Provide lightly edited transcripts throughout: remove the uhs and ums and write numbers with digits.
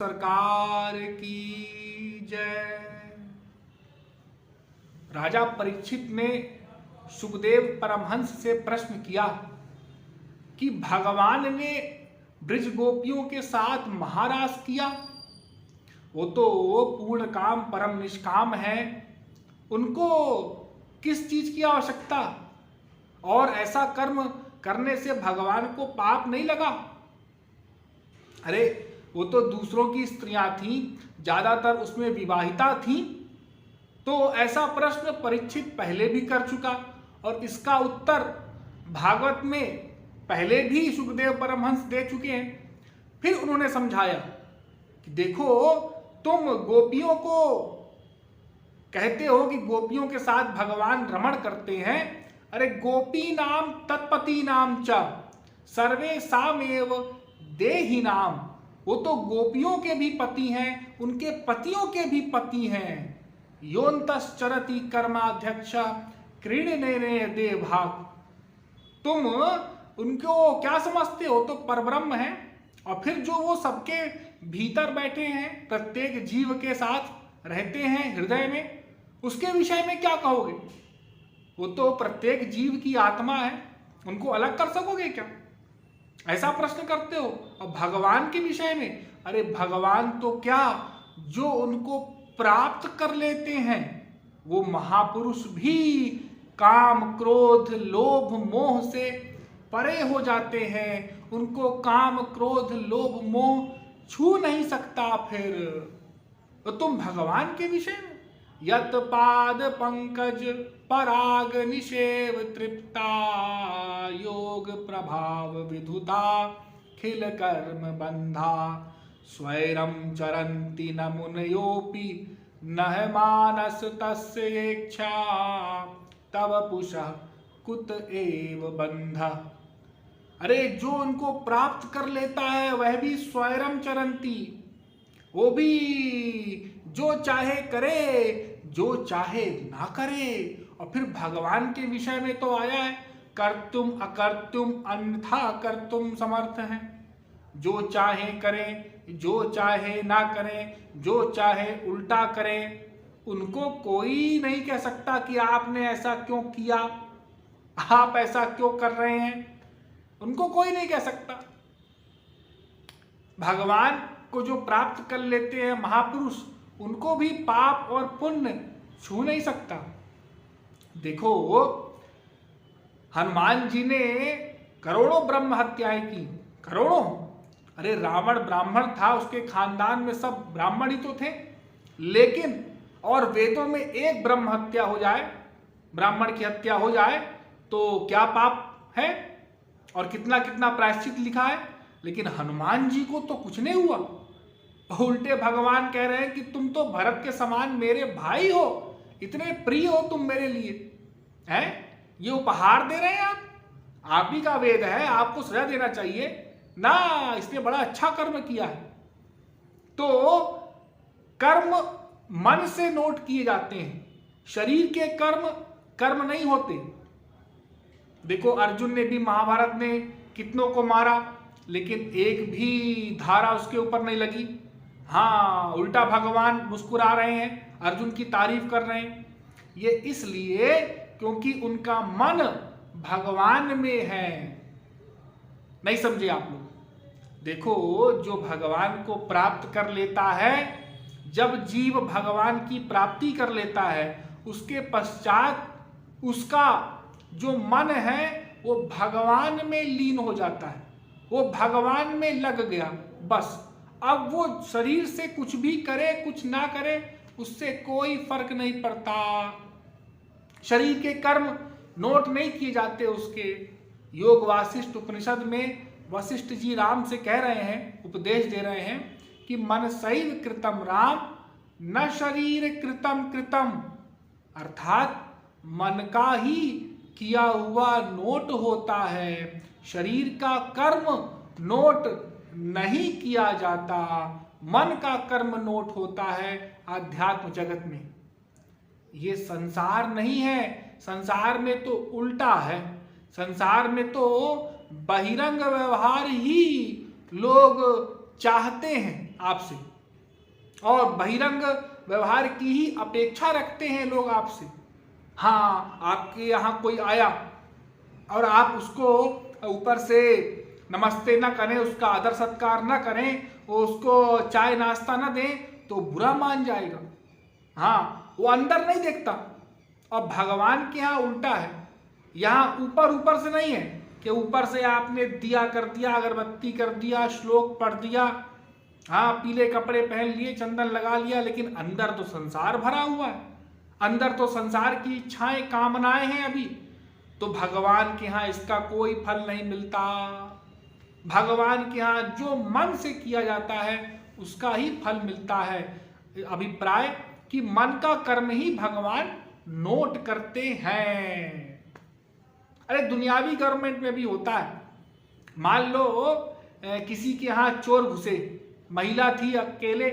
सरकार की जय। राजा परीक्षित ने सुखदेव परमहंस से प्रश्न किया कि भगवान ने ब्रज गोपियों के साथ महारास किया, वो तो पूर्ण काम परम निष्काम है, उनको किस चीज की आवश्यकता, और ऐसा कर्म करने से भगवान को पाप नहीं लगा? अरे वो तो दूसरों की स्त्रियां थीं, ज्यादातर उसमें विवाहिता थीं। तो ऐसा प्रश्न परीक्षित पहले भी कर चुका और इसका उत्तर भागवत में पहले भी सुखदेव परमहंस दे चुके हैं। फिर उन्होंने समझाया कि देखो, तुम गोपियों को कहते हो कि गोपियों के साथ भगवान रमण करते हैं। अरे गोपी नाम तत्पति नाम च सर्वे सामेव देहि नाम, वो तो गोपियों के भी पति हैं, उनके पतियों के भी पति हैं। योन्तश्चरति कर्माध्यक्ष क्रीडने देवभाग, तुम उनको क्या समझते हो? तो परब्रह्म है, और फिर जो वो सबके भीतर बैठे हैं, प्रत्येक जीव के साथ रहते हैं हृदय में, उसके विषय में क्या कहोगे? वो तो प्रत्येक जीव की आत्मा है, उनको अलग कर सकोगे क्या? ऐसा प्रश्न करते हो। और भगवान के विषय में, अरे भगवान तो क्या, जो उनको प्राप्त कर लेते हैं वो महापुरुष भी काम क्रोध लोभ मोह से परे हो जाते हैं, उनको काम क्रोध लोभ मोह छू नहीं सकता। फिर तो तुम भगवान के विषय में यत पाद पंकज पराग निषेव तृप्ता योग प्रभाव विधुता खिल कर्म बंधा स्वैरम चरन्ति न मुनयोपि नह मानस तस्य इच्छा तव पुषः कुत एव बंध। अरे जो उनको प्राप्त कर लेता है वह भी स्वैरम चरन्ति, वो भी जो चाहे करे, जो चाहे ना करे। और फिर भगवान के विषय में तो आया है, कर्तुम अकर्तुम अन्यथा कर्तुम समर्थ है। जो चाहे करें, जो चाहे ना करें, जो चाहे उल्टा करें, उनको कोई नहीं कह सकता कि आपने ऐसा क्यों किया, आप ऐसा क्यों कर रहे हैं, उनको कोई नहीं कह सकता। भगवान को जो प्राप्त कर लेते हैं महापुरुष, उनको भी पाप और पुण्य छू नहीं सकता। देखो, हनुमान जी ने करोड़ों ब्रह्म हत्याएं की, करोड़ों। अरे रावण ब्राह्मण था, उसके खानदान में सब ब्राह्मण ही तो थे, लेकिन और वेदों में एक ब्रह्म हत्या हो जाए, ब्राह्मण की हत्या हो जाए तो क्या पाप है और कितना कितना प्रायश्चित लिखा है। लेकिन हनुमान जी को तो कुछ नहीं हुआ। उल्टे भगवान कह रहे हैं कि तुम तो भरत के समान मेरे भाई हो, इतने प्रिय हो तुम मेरे लिए, हैं? ये उपहार दे रहे हैं आप ही का वेद है, आपको सजा देना चाहिए ना, इसने बड़ा अच्छा कर्म किया है। तो कर्म मन से नोट किए जाते हैं, शरीर के कर्म कर्म नहीं होते। देखो, अर्जुन ने भी महाभारत में कितनों को मारा, लेकिन एक भी धारा उसके ऊपर नहीं लगी। हाँ, उल्टा भगवान मुस्कुरा रहे हैं, अर्जुन की तारीफ कर रहे हैं। ये इसलिए क्योंकि उनका मन भगवान में है। नहीं समझे आप लोग? देखो, जो भगवान को प्राप्त कर लेता है, जब जीव भगवान की प्राप्ति कर लेता है, उसके पश्चात उसका जो मन है वो भगवान में लीन हो जाता है, वो भगवान में लग गया बस। अब वो शरीर से कुछ भी करे कुछ ना करे, उससे कोई फर्क नहीं पड़ता। शरीर के कर्म नोट नहीं किए जाते उसके। योग वासिष्ठ उपनिषद में वशिष्ठ जी राम से कह रहे हैं, उपदेश दे रहे हैं कि मन सैव कृतम राम न शरीर कृतम कृतम, अर्थात मन का ही किया हुआ नोट होता है, शरीर का कर्म नोट नहीं किया जाता, मन का कर्म नोट होता है आध्यात्म जगत में। ये संसार नहीं है, संसार में तो उल्टा है। संसार में तो बहिरंग व्यवहार ही लोग चाहते हैं आपसे। और बहिरंग व्यवहार की ही अपेक्षा रखते हैं लोग आपसे। हाँ, आपके यहाँ कोई आया और आप उसको ऊपर से नमस्ते ना करें, उसका आदर सत्कार ना करें, वो उसको चाय नाश्ता ना दें तो बुरा मान जाएगा। हाँ, वो अंदर नहीं देखता। और भगवान के यहाँ उल्टा है, यहाँ ऊपर ऊपर से नहीं है कि ऊपर से आपने दिया कर दिया, अगरबत्ती कर दिया, श्लोक पढ़ दिया, हाँ पीले कपड़े पहन लिए, चंदन लगा लिया, लेकिन अंदर तो संसार भरा हुआ है, अंदर तो संसार की इच्छाएं कामनाएं हैं अभी। तो भगवान के यहाँ इसका कोई फल नहीं मिलता। भगवान के यहाँ जो मन से किया जाता है उसका ही फल मिलता है। अभिप्राय कि मन का कर्म ही भगवान नोट करते हैं। अरे दुनियावी गवर्नमेंट में भी होता है। मान लो किसी के यहाँ चोर घुसे, महिला थी अकेले,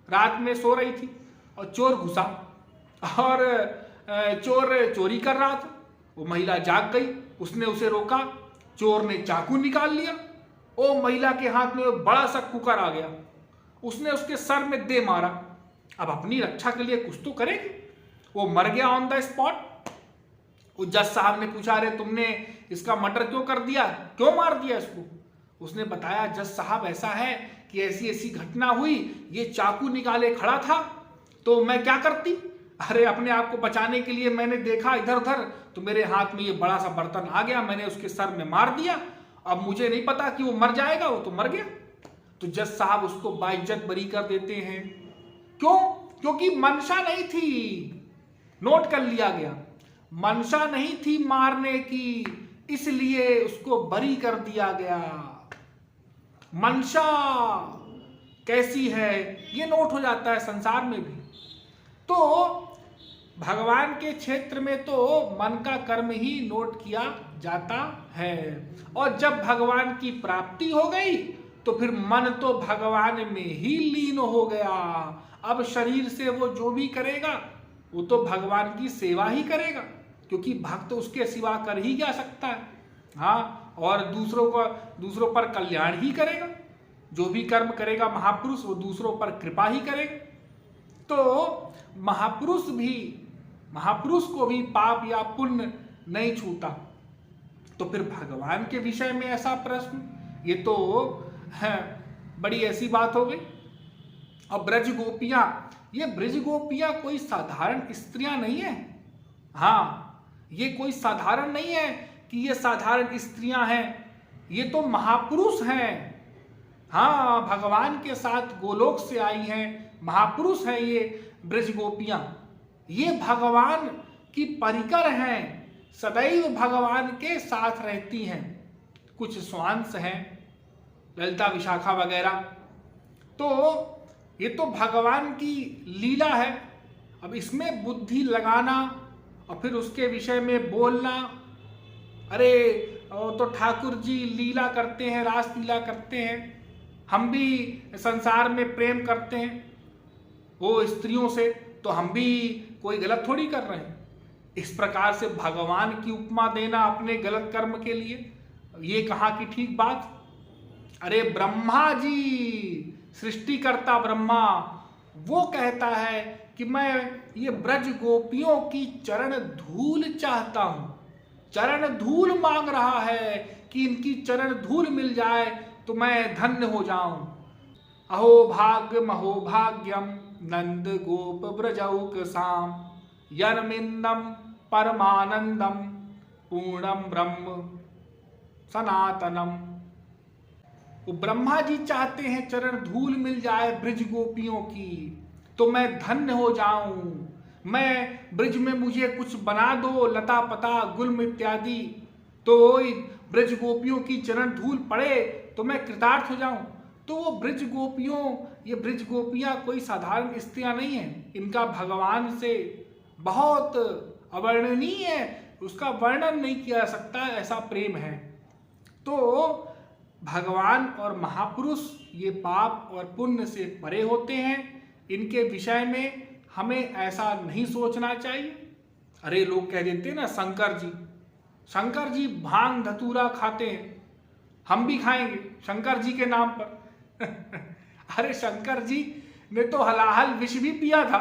रात में सो रही थी और चोर घुसा और चोर चोरी कर रहा था। वो महिला जाग गई, उसने उसे रोका, चोर ने चाकू निकाल लिया। ओ महिला के हाथ में बड़ा सा कुकर आ गया, उसने उसके सर में दे मारा। अब अपनी रक्षा के लिए कुछ तो करेगी, वो मर गया ऑन द स्पॉट। वो जज साहब ने पूछा, अरे तुमने इसका मर्डर क्यों कर दिया, क्यों मार दिया इसको? उसने बताया, जज साहब ऐसा है कि ऐसी ऐसी घटना हुई, ये चाकू निकाले खड़ा था तो मैं क्या करती। अरे अपने आप को बचाने के लिए मैंने देखा इधर उधर तो मेरे हाथ में ये बड़ा सा बर्तन आ गया, मैंने उसके सर में मार दिया। अब मुझे नहीं पता कि वो मर जाएगा, वो तो मर गया। तो जज साहब उसको बाइज्जत बरी कर देते हैं। क्यों? क्योंकि मंशा नहीं थी, नोट कर लिया गया, मंशा नहीं थी मारने की, इसलिए उसको बरी कर दिया गया। मंशा कैसी है ये नोट हो जाता है संसार में भी। तो भगवान के क्षेत्र में तो मन का कर्म ही नोट किया जाता है। और जब भगवान की प्राप्ति हो गई तो फिर मन तो भगवान में ही लीन हो गया। अब शरीर से वो जो भी करेगा वो तो भगवान की सेवा ही करेगा, क्योंकि भक्त उसके सिवा कर ही क्या सकता है। हाँ, और दूसरों पर कल्याण ही करेगा। जो भी कर्म करेगा महापुरुष, वो दूसरों पर कृपा ही करेगा। तो महापुरुष को भी पाप या पुण्य नहीं छूता। तो फिर भगवान के विषय में ऐसा प्रश्न, ये तो है बड़ी ऐसी बात हो गई। अब ब्रज गोपियां, ये ब्रज गोपियां कोई साधारण स्त्रियां नहीं है। हाँ, ये कोई साधारण नहीं है कि ये साधारण स्त्रियां हैं, ये तो महापुरुष हैं। हाँ, भगवान के साथ गोलोक से आई हैं, महापुरुष हैं ये ब्रज गोपियां। ये भगवान की परिकर हैं, सदैव भगवान के साथ रहती हैं। कुछ स्वांश हैं, ललिता विशाखा वगैरह, तो ये तो भगवान की लीला है। अब इसमें बुद्धि लगाना और फिर उसके विषय में बोलना, अरे तो ठाकुर जी लीला करते हैं, रास लीला करते हैं, हम भी संसार में प्रेम करते हैं वो स्त्रियों से, तो हम भी कोई गलत थोड़ी कर रहे हैं। इस प्रकार से भगवान की उपमा देना अपने गलत कर्म के लिए, ये कहाँ की ठीक बात। अरे ब्रह्मा जी, सृष्टिकर्ता ब्रह्मा, वो कहता है कि मैं ये ब्रज गोपियों की चरण धूल चाहता हूं, चरण धूल मांग रहा है कि इनकी चरण धूल मिल जाए तो मैं धन्य हो जाऊं। अहो भाग्यम अहो भाग्यम नंद गोप ब्रजौक साम यनमिंदम परमानंदम पूर्णम ब्रह्म सनातनम। वो ब्रह्मा जी चाहते हैं चरण धूल मिल जाए ब्रज गोपियों की तो मैं धन्य हो जाऊं। मैं ब्रज में मुझे कुछ बना दो, लता पता गुल्म इत्यादि, तो ब्रज गोपियों की चरण धूल पड़े तो मैं कृतार्थ हो जाऊं। तो वो ब्रज गोपियों, ये ब्रज गोपियां कोई साधारण स्त्रियां नहीं है, इनका भगवान से बहुत अवर्णनीय है, उसका वर्णन नहीं किया जा सकता, ऐसा प्रेम है। तो भगवान और महापुरुष ये पाप और पुण्य से परे होते हैं, इनके विषय में हमें ऐसा नहीं सोचना चाहिए। अरे लोग कह देते हैं ना, शंकर जी भांग धतूरा खाते हैं, हम भी खाएंगे शंकर जी के नाम पर। अरे शंकर जी ने तो हलाहल विष भी पिया था।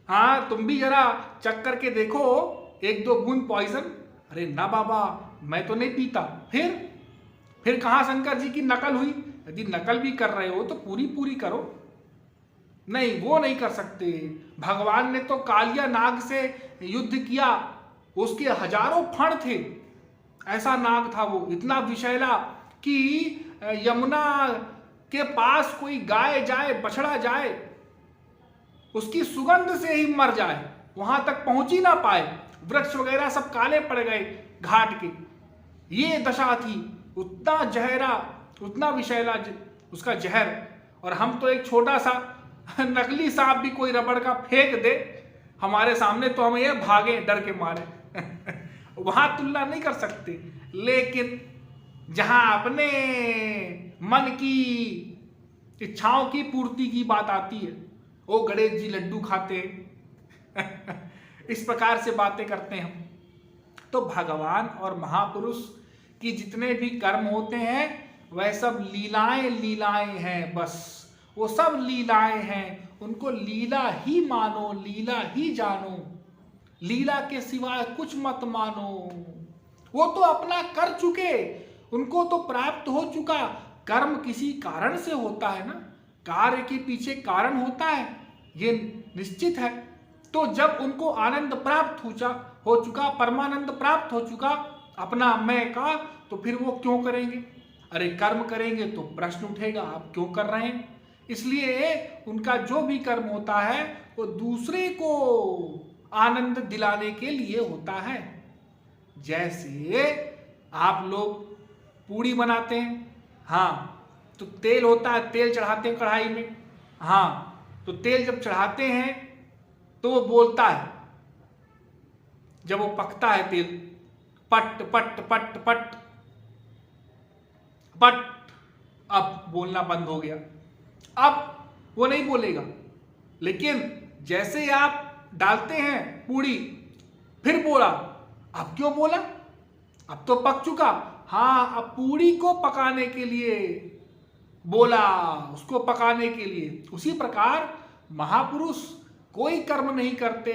हाँ, तुम भी जरा चख करके देखो, 1-2 बूंद पॉइजन। अरे ना बाबा, मैं तो नहीं पीता। फिर कहाँ शंकर जी की नकल हुई? यदि नकल भी कर रहे हो तो पूरी पूरी करो। नहीं, वो नहीं कर सकते। भगवान ने तो कालिया नाग से युद्ध किया, उसके हजारों फण थे। ऐसा नाग था वो, इतना विषैला कि यमुना के पास कोई गाय जाए, बछड़ा जाए, उसकी सुगंध से ही मर जाए, वहां तक पहुंच ही ना पाए। वृक्ष वगैरह सब काले पड़ गए घाट के। ये दशा थी, उतना जहरा, उतना विषैला उसका जहर। और हम तो एक छोटा सा नकली सांप भी कोई रबड़ का फेंक दे हमारे सामने तो हम ये भागे डर के मारे। वहां तुलना नहीं कर सकते। लेकिन जहां अपने मन की इच्छाओं की पूर्ति की बात आती है, ओ गणेश जी लड्डू खाते इस प्रकार से बातें करते हैं हम। तो भगवान और महापुरुष की जितने भी कर्म होते हैं वह सब लीलाएं लीलाएं हैं। बस वो सब लीलाएं हैं, उनको लीला ही मानो, लीला ही जानो, लीला के सिवाय कुछ मत मानो। वो तो अपना कर चुके, उनको तो प्राप्त हो चुका। कर्म किसी कारण से होता है ना, कार्य के पीछे कारण होता है, ये निश्चित है। तो जब उनको आनंद प्राप्त हो चुका, परमानंद प्राप्त हो चुका अपना मैं का, तो फिर वो क्यों करेंगे? अरे कर्म करेंगे तो प्रश्न उठेगा, आप क्यों कर रहे हैं? इसलिए उनका जो भी कर्म होता है वो दूसरे को आनंद दिलाने के लिए होता है। जैसे आप लोग पूड़ी बनाते हैं, हाँ, तो तेल होता है, तेल चढ़ाते हैं कढ़ाई में, हाँ, तो तेल जब चढ़ाते हैं तो वो बोलता है, जब वो पकता है तेल, पट पट पट पट पट, अब बोलना बंद हो गया, अब वो नहीं बोलेगा। लेकिन जैसे आप डालते हैं पूड़ी, फिर बोला, अब क्यों बोला? अब तो पक चुका। हाँ, अब पूड़ी को पकाने के लिए बोला, उसको पकाने के लिए। उसी प्रकार महापुरुष कोई कर्म नहीं करते,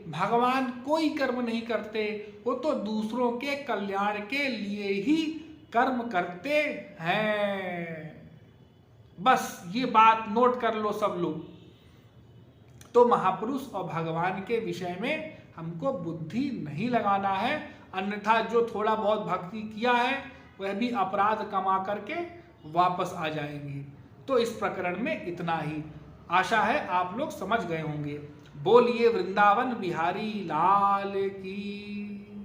भगवान कोई कर्म नहीं करते, वो तो दूसरों के कल्याण के लिए ही कर्म करते हैं। बस ये बात नोट कर लो सब लोग। तो महापुरुष और भगवान के विषय में हमको बुद्धि नहीं लगाना है, अन्यथा जो थोड़ा बहुत भक्ति किया है वह भी अपराध कमा करके वापस आ जाएंगे। तो इस प्रकरण में इतना ही। आशा है आप लोग समझ गए होंगे। बोलिए वृंदावन बिहारी लाल की।